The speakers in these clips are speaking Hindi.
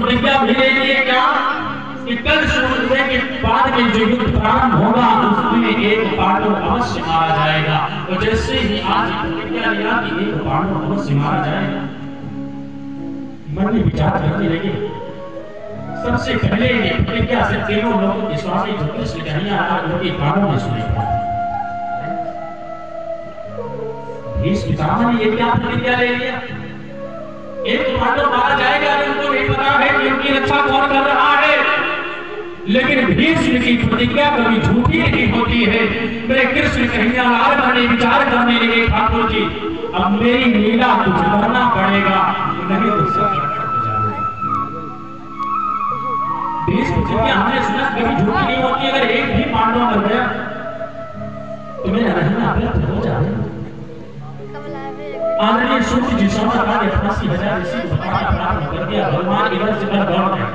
प्रतिज्ञा भी ले लिए क्या कि कल सूर्योदय के बाद में जो युद्ध प्रारंभ होगा उसमें एक पांडव अवश्य मारा जाएगा। और जैसे ही आज प्रतिज्ञा लिया कि एक पांडव अवश्य मारा जाएगा, मन में विचार करने लगे। सबसे पहले ये प्रतिज्ञा से तीनों लोगों की स्वामी जो कृष्ण कन्हैया उनके कानों में सुनी। इस पितामह ने ये क्या प्रतिज्ञा ले लिया, एक पांडव मारा जाएगा, उनको नहीं पता है कि उनकी रक्षा कौन कर रहा है। लेकिन भीष्म की प्रतिज्ञा कभी झूठी नहीं होती है। मेरे कृष्ण कन्हैया ने विचार करने लगे, ठाकुर जी अब मेरी लीला कुछ करना पड़ेगा, नहीं तो सब प्रतिज्ञा हमने सुना कभी झूठी नहीं होती। अगर एक भी पांडव मर गया तो मेरा रहना व्यर्थ हो जाएगा। आदरणीय सूर्य जी सौदा का 88,000 ऋषि बताना प्रारंभ कर दिया। भगवान इधर से उधर दौड़ गए।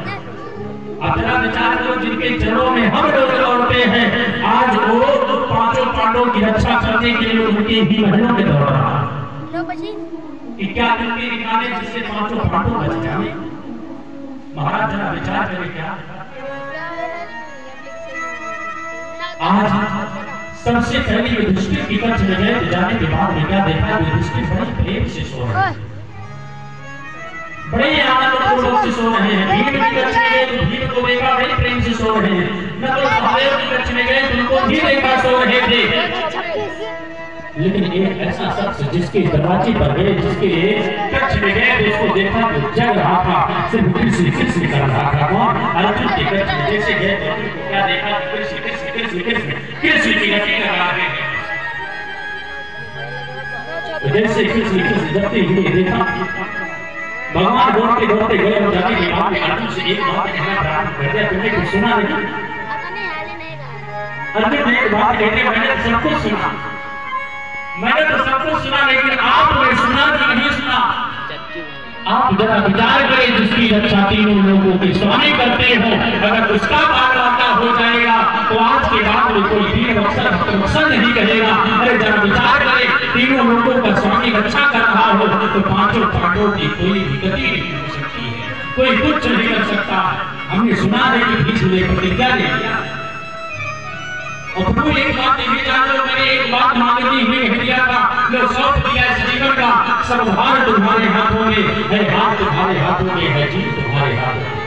आप जरा विचार करो, जिनके चरणों में हम लोग दौड़ते हैं, आज वो पांचों पांडवों की रक्षा करने के लिए उनके ही महलों में दौड़ रहा है। क्या करके निकाले जिससे पांचों पांडव बच जाए। महाराज जरा विचार करें, क्या आज सबसे पहले युधिष्ठिर की कच्छ में गए जाने के बाद में क्या देखा, युधिष्ठिर बड़े प्रेम से सो रहे हैं, बड़े आनंदपूर्वक से सो रहे हैं। भीम की कच्छ में गए तो भीम को देखा बड़े प्रेम से सो रहे हैं। न तो महादेव की कच्छ में गए तो उनको भी देखा सो रहे थे। लेकिन एक ऐसा शख्स जिसके दरवाजे पर गए, जिसके कक्ष में गए तो उसको देखा तो जग रहा था, सिर्फ कृष्ण कृष्ण कर रहा था। कौन? अर्जुन के कक्ष में जैसे गए तो अर्जुन को क्या देखा, कृष्ण कृष्ण कृष्ण कृष्ण कृष्ण की गति कर रहा है। जैसे कृष्ण कृष्ण जपते हुए देखा, भगवान दौड़ते दौड़ते गए और जाने के बाद अर्जुन से एक बात कहना प्रारंभ कर दिया, तुमने कुछ सुना नहीं? अर्जुन ने एक बात कहते, मैंने सब कुछ सुना, मैंने तो सब कुछ सुना, लेकिन आपने सुना कि नहीं सुना? आप जरा विचार करें, जिसकी रक्षा तीनों लोगों के स्वामी करते हो, अगर उसका बाल वाता हो जाएगा तो आज के बाद में कोई तीन अक्सर नहीं कहेगा। अरे जरा विचार करें, तीनों लोगों का स्वामी रक्षा कर रहा हो तो पांचों पांडवों की कोई भी गति नहीं हो सकती है, कोई कुछ नहीं कर सकता। हमने सुना है कि भीष्म ने प्रतिज्ञा ले लिया। और प्रभु एक बात ये जान लो, मैंने एक बात मांगनी हुई कह दिया था, लो सौंप दिया इस जीवन का, सब भार तुम्हारे हाथों में है, हाथ तुम्हारे हाथों में है, जीत तुम्हारे हाथों में।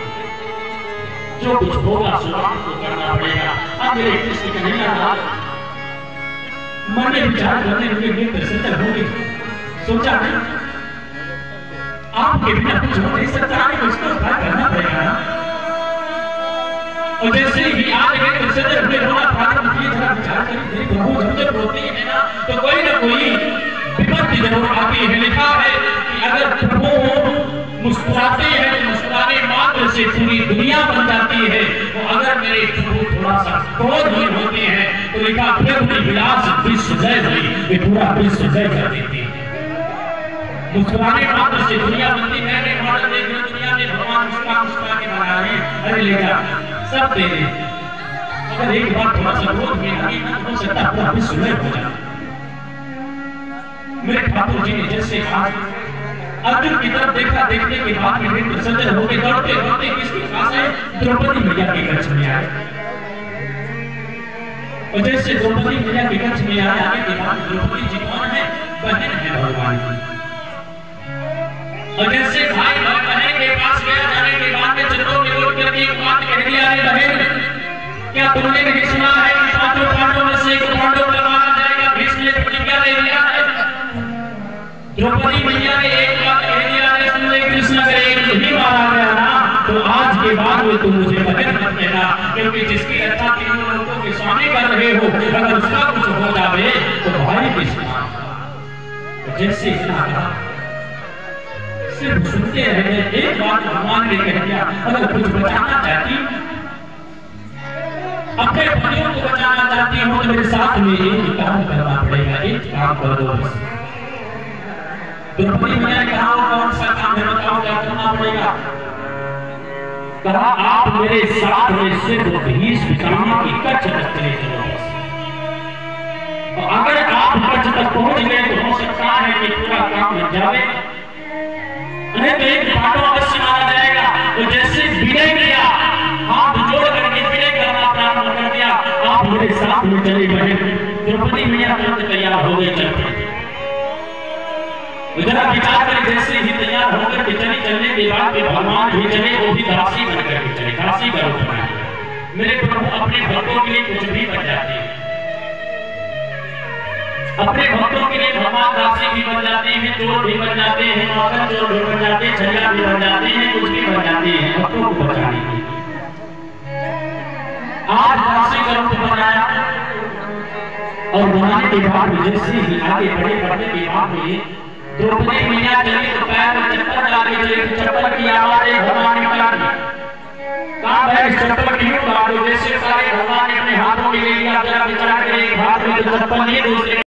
जो कुछ होगा सुनाम को करना पड़ेगा। अब मेरे कृष्ण कन्हैया मन में विचार करने लगे, मित्र सत्य होंगे, सोचा नहीं आपके बिना कुछ हो नहीं सकता, उसको करना पड़ेगा ना। और जैसे ही आज के सदर में रोना प्रारंभ किए, जरा विचार करें, प्रभु जब होते हैं ना तो कोई ना कोई विपत्ति जरूर आती है। लिखा है कि अगर प्रभु मुस्कुराते हैं तो मुस्कुराने मात्र से पूरी दुनिया बन जाती है। तो अगर मेरे प्रभु थोड़ा सा क्रोधहीन होते हैं तो लिखा फिर भी विलास विश्व जय हुई, वे पूरा विश्व जय कर देती है। मुस्कुराने मात्र से दुनिया बनती है। मैंने मॉडल देख लो, दुनिया में भगवान मुस्कुरा मुस्कुरा के बना रहे हैं, अरे ले जा सब दे दे। अगर एक बार थोड़ा सा क्रोध में लगी ना हो सकता है पूरा विश्व जय हो जाए। मेरे ठाकुर जी ने जैसे आज अर्जुन की तरफ देखा, देखने के बाद में मित्र सजल हो गए, दौड़ते दौड़ते किसके पास है, द्रौपदी मैया के कक्ष में आए। और जैसे द्रौपदी मैया के कक्ष में आने के बाद द्रौपदी जी कौन है, बहन है भगवान की। और जैसे भाई बहन के पास गया, जाने के बाद में चंद्रों ने बोल करके एक बात कह दिया, अरे बहन क्या तुमने नहीं सुना है कि पांचों पांडवों में से एक पांडव को मारा जाएगा, भीष्म ने प्रतिज्ञा ले लिया है। द्रौपदी मैया ने एक बात कह दिया है, तुमने कृष्ण अगर एक नहीं मारा गया ना तो आज के बाद में तुम मुझे बहन मत कहना, क्योंकि जिसकी रक्षा तीनों लोगों के स्वामी कर रहे हो, अगर उसका कुछ हो जाए तो भाई के समान। जैसे इतना सिर्फ सुनते रहे, एक बात भगवान ने कह दिया, अगर कुछ बचाना चाहती, अपने भाइयों को बचाना चाहती हो तो मेरे साथ में एक काम करना पड़ेगा, एक काम कर दो। द्रौपदी मैया ने कहा कौन सा काम है, बताओ क्या करना पड़ेगा। कहा आप मेरे साथ में सिर्फ भीष्म पितामह की कच्छ तक चले चलो। और अगर आप कच्छ तक पहुंच गए तो हो सकता है कि पूरा काम बन जाए, नहीं तो एक पांडव अवश्य मारा जाएगा। तो जैसे जरा विचार करें, जैसे ही तैयार होकर के चलने के बाद भगवान भी चले, वो भी दासी बनकर के चले, दासी का रूप बना। मेरे प्रभु अपने भक्तों के लिए कुछ भी बन जाते हैं, अपने भक्तों के लिए भगवान दासी भी बन जाते हैं, चोर भी बन जाते हैं, नौकर चोर भी बन जाते हैं, छलिया भी बन जाते हैं, कुछ भी बन जाते हैं भक्तों को बचाने के लिए। आज दासी का रूप बनाया और बनाने के बाद जैसे ही आगे बढ़ने के बाद में द्रौपदी मैया चली तो पैर में चप्पल डाल के चली, चप्पल की आवाज भगवान ने कहा कहां है चप्पल क्यों डालो, जैसे सारे भगवान ने अपने हाथों में ले लिया, जरा विचार करें, एक हाथ में चप्पल नहीं, दूसरे